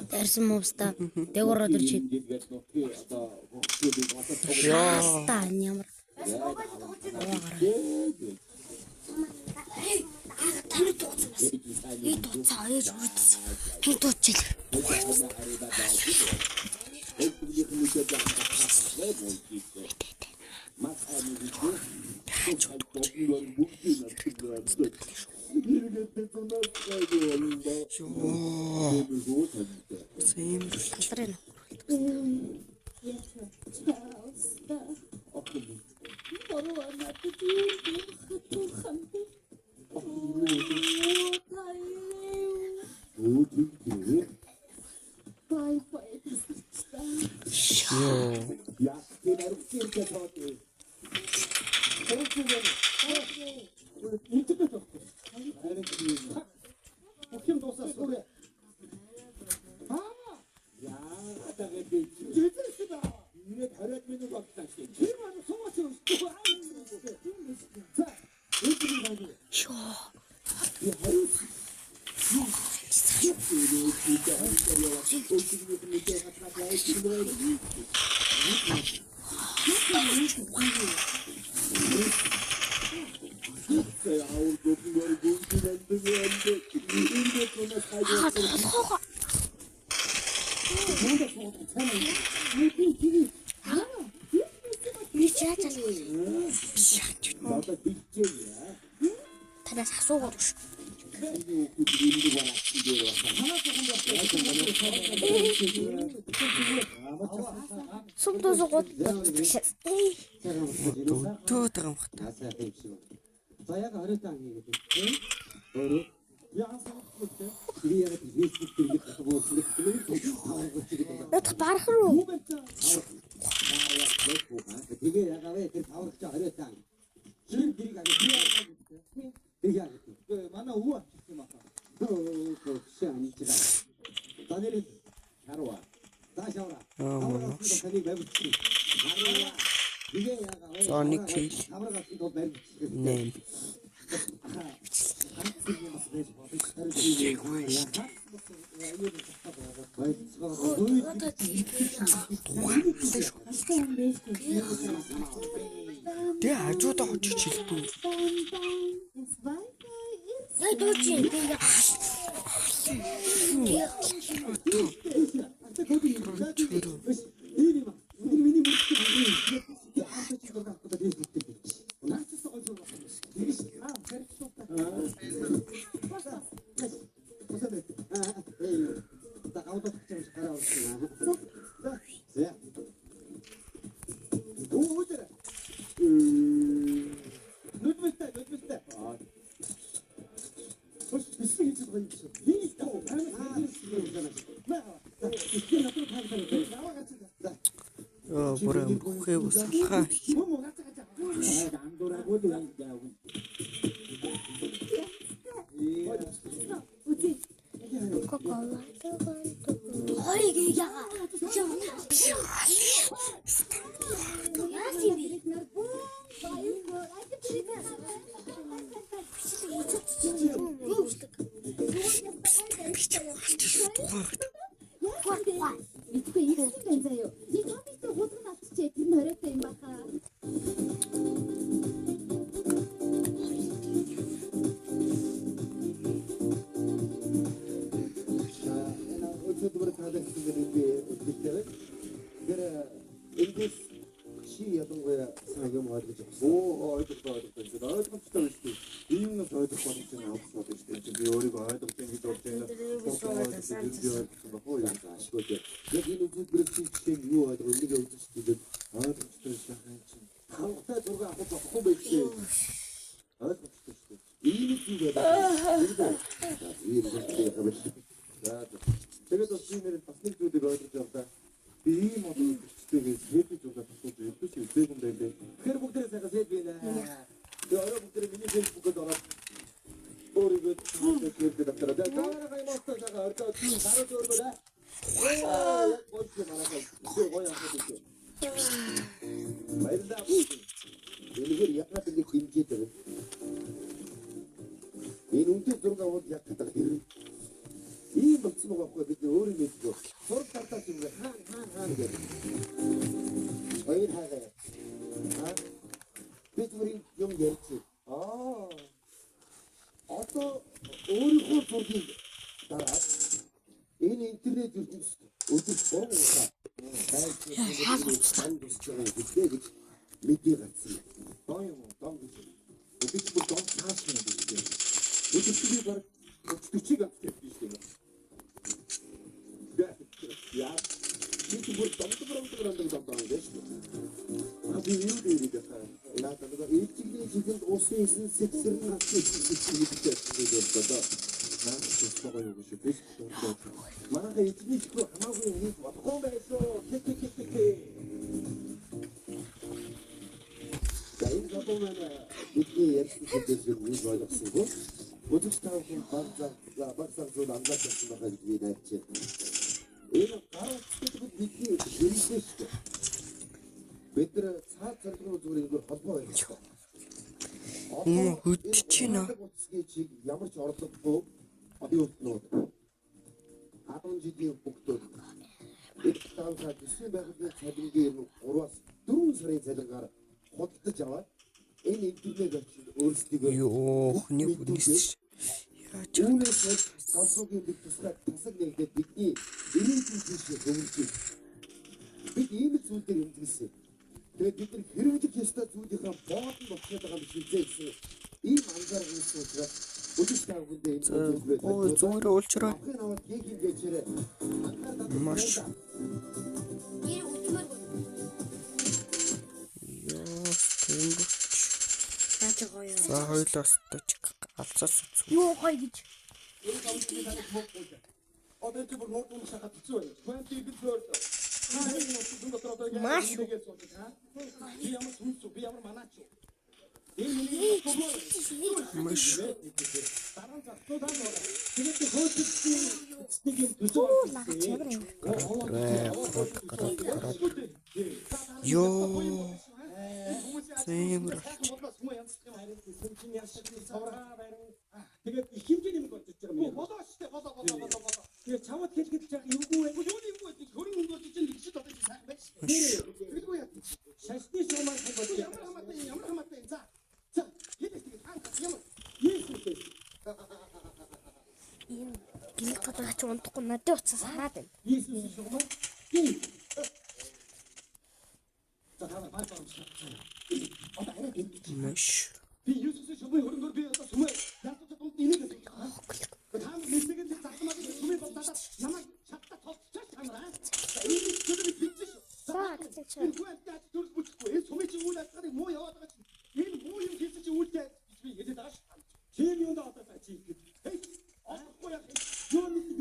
Дэрсэн мовста дэгороо дэрчээ. Яста ямар. Таны тууцсан. И тууцаа ээж үрдсэн. Би тууцчихлаа. Танаас асуугаад биш. Сумдос гот. Төөд байгаа юм хата. За яг оройтой хийгээд тийм. Өөрөө яг Facebook дээр Ятх барах руу. Тэгээ ягаавэ тэр таврагч оройтой. Шин дэрийг аваад тэгээ манай өвөө авчихсан юм аа. Шаан чига. Танери харва. Таашавра. Танийг байвчих. Харва. Тэгээ ягаавэ. Соник хэл. Таврагч доо байвчих. Нэм. Тэ хажуудаа очиж хэлбүү. Яа дүүчи. Бүрэн бүхээ усалхаа. Энэгээр ягаад ингэ хэмжээд байгаа. Энэ үнтэй зураг аваад яг гэдэг хэрэг. Ийм болсон байгаа байхгүй бид өөрөө мэдгүй. Зураг тартаа юм хаана гэдэг. Баяр хаагаа. Бид бүрийн юм ярьчих. Одоо өөрийнхөө зургийг дараад энэ интернет ертөнцид өдөр боогоо гэж мэдээ гарсан. Доо юм уу? Доо гэж. Бид бүр доо цааш юм гэж. Өдөртөө баг 40 авчих биш юм. Яа. Бид бүр доо гэж. Abi юу гэдэг вэ? Наадаа эцгийн жилд усын эсэн сэтсэрн авчих гэдэг одоо. Наад чөлөө юу гэж биш. Манай эцний жилд хамаагүй нэг бодгоо байсан. Заин габомана бидний ярьсан зүйл нь ойлгосонгүй. Өдөр тавхан багцаа зүйл амгаалсан байгаа гэж би найдаж байна. Энэ гараад бидний хэрэглэж бид нар цаад царгуу зүгээр нэг холбоо байлаа. Хөдөлж байна. Чиг ямар ч орлогогүй одоо утнууд 10 жилийн хүүхдүүд бид таавал гэсэн байгууллагын цалингийн 3-аас 4 сарын цалингаар худалдаж аваад энэ интернет очиж өөрсдөө хүний бүнэс яаж үүнээс сонсоогийн бид тусгай тасаг нэгдээд бидний ирээдүйн зүйлс хөвөрж бид ийм зүйл дээр эмзэглэсэн. Тэгээд бид нар хэрэглэх ёстой зүйлийнхаа боодон болчиход байгаа юм шиг гэсэн ийм анзаарах юм учраас өдөр тавгандаа энэ зүйл байдаг. зүгээр уулзраа. Яг юм гэжээрээ Маш Энэ утмаар тэнгуч. наач гоё. За хоёлоос тач алцаас үз. Юу гоё гэж. одоо ч бүр нууц уншаад хэцүү байна. Quanti битээр Маш би ямар сүнс би ямар манаач. Энэ Маш дараа застуудаа тэгээд хөөцөлтийн юм ёо. Зэмрэлч. тэгээд их хэмжээний юм болж байгаа юм. Болоо штэ болоо. Тэгээд чамд хэлгээд чаг юугүй вэ? Юугүй вэ? Хөрөнгө мөнгө гэж нэг шиг одоо сайн байж. Тэгвэл яа. Шашны шамаар болж ямар хамаатай. За. Хэлээд тэгээд хаана ямар. Yes. ийм гинт гадаа ч унтахгүй надад уцаа санаад байна. Yes шамаар. За танаа баатаа. Одоо арай гинт. Маш Би юусээс шумын хөрөнгөөр би одоо сүмээ ядаж дунд энийг л таам мэсгэнд засмаад сүмээ болдаад намайг шатта толцож танаа. Энэ зүйл бичиж. Энэ хүнтэй дүрс бүтэхгүй. Энэ сүмээ чи үйл ажиллагааг муу яваад байгаа чинь. Энэ муу юм хийсэн чи үйлдэл би хэлээд байгаа шүү. Тийм юм даа одоо чи. Хей. Орохгүй яа.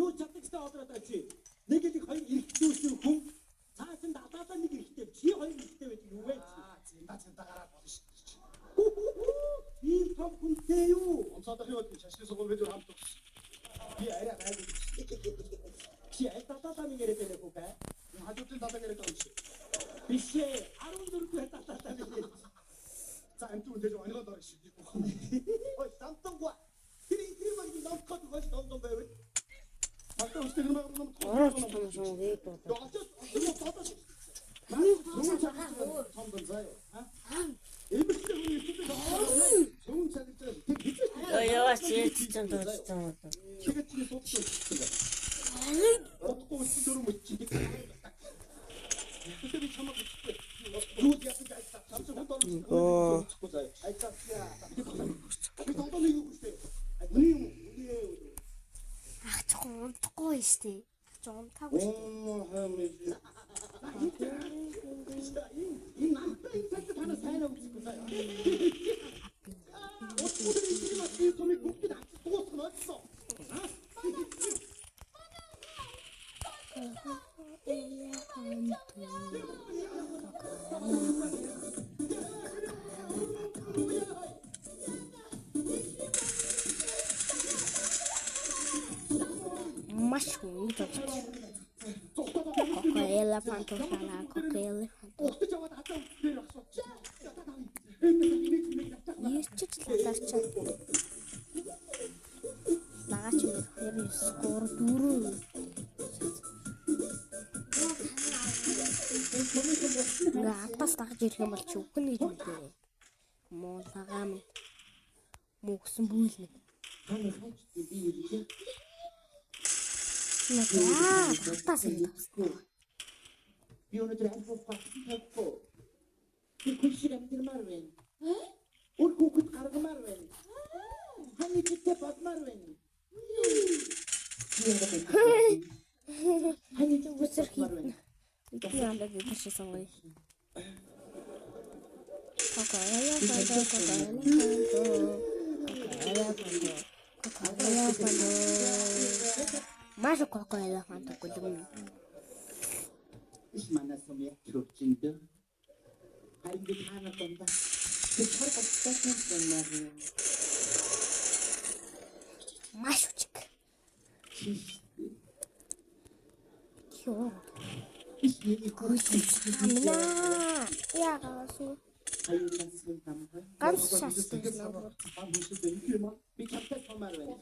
Юу чаддагтай одоо чи. Нэг л хоёр эргэжүүлсэн хүн цаасан дадаадаа нэг эргэтэй. Чи хоёр эргэтэй байдаг юу вэ? Цэнта гараад болно шүү. ийм том хүнтэй юу? Онцодох юу гэж шашны сугал бид хамт. Би арай гайгүй. Чи айтатаа нэг яриад байна уу бэ? Хажуудын датаг яриад байгаа юм шиг. Биш ээ. 14 датаа нэг. За энэ түн дээр оногод орох шиг. Ой, тамтангва. Тэр маань намхад гож тондон байв. Хатаа үстэй юм аа ном. Тондон заяа. Яа, чи ч тооцсон. Тэгээд чи суудсан. Одохгүй өсдөр юм чи. Тэгээд чамаа юу яах гэж самсаг оо. Ах чон унтахгүй штэ. Ах чон унтаагүй штэ. Маш хүн ингэж болж байна. Коко элефант шалаа, коко элефант. Угтаж аваад хатаа дээр багш. Ирчиж лалаарч. Лагаач 2 3 Гатас тагж ирэх юм бол чи үхэн гэж үлдээ. Муу лагаа минь. Мөгсөн бүйл минь. Яа, гатас юм. Би өнөөдөр амбуу фактахгүй. Би күшиг амдмаар байна. Өөр хүүхэд гаргамаар байна. Хани читээ бодмаар байна. Хани ч үсэр хийх. Би яндаа гэж сонгоё. Маш коко элефант гүлгэн. Иш манаас юм яг чөчөнд. Харин би хаана тонда. Би чар батсан юм. Маш үчиг. Ёо. Амна. Яагаас. Ганц шаттай нөө. Би чамтай томаар байна.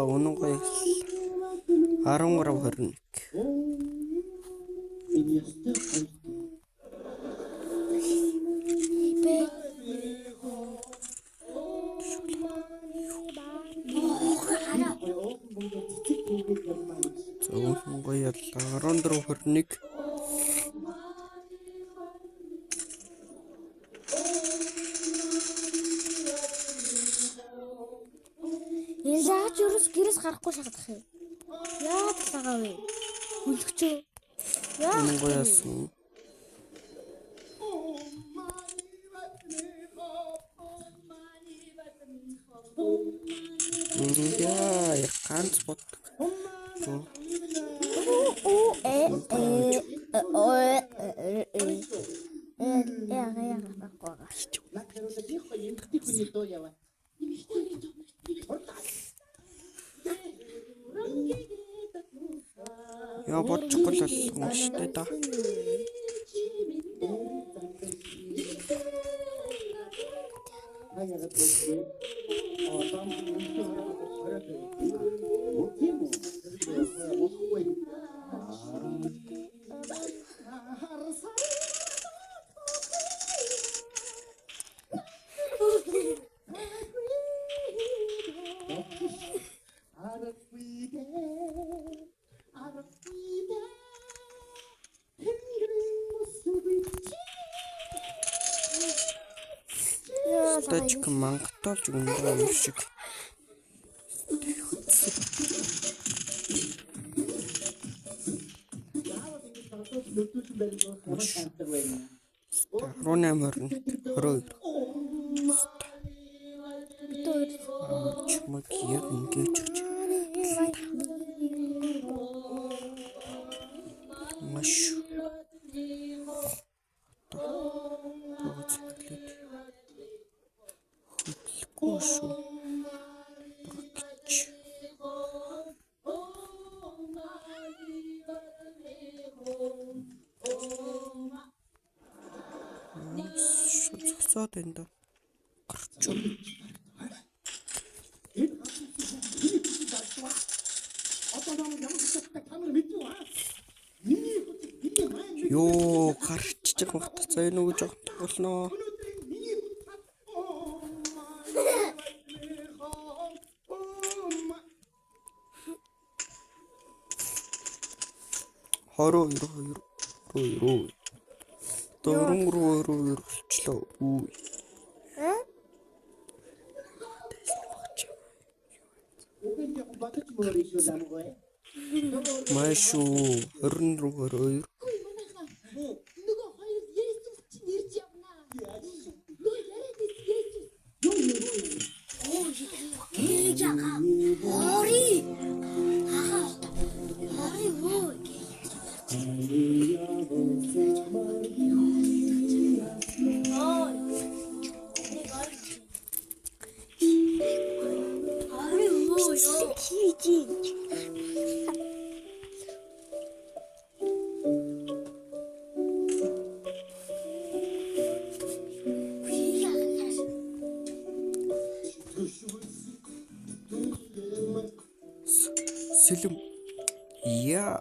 Үнэн гоё. 13-21. Үнэн гоё 14-21. Яаж юус гэрээс гарахгүй шахах юм. Яа тасагаа вэ? Хүлгчөө. Яа. Үнэн гоё яасан. Яа, ганц боддог. Яа бодчихгүй л юм шүү дээ да. Тачк мангатолж өгнө юм шиг. Ронаморн хорой. Чмок яг ингэж чиж. Маш. Кошу. Прокич. Что это? Корчу. Ёо, гарччих багтцаа энэ үг жоох болно. Хороо 22. Дөрөв болчлоо. Үгүй. Машу 24. Нөгөө хоёр Есүс чинь ирж явна. Сэлэм. Яа.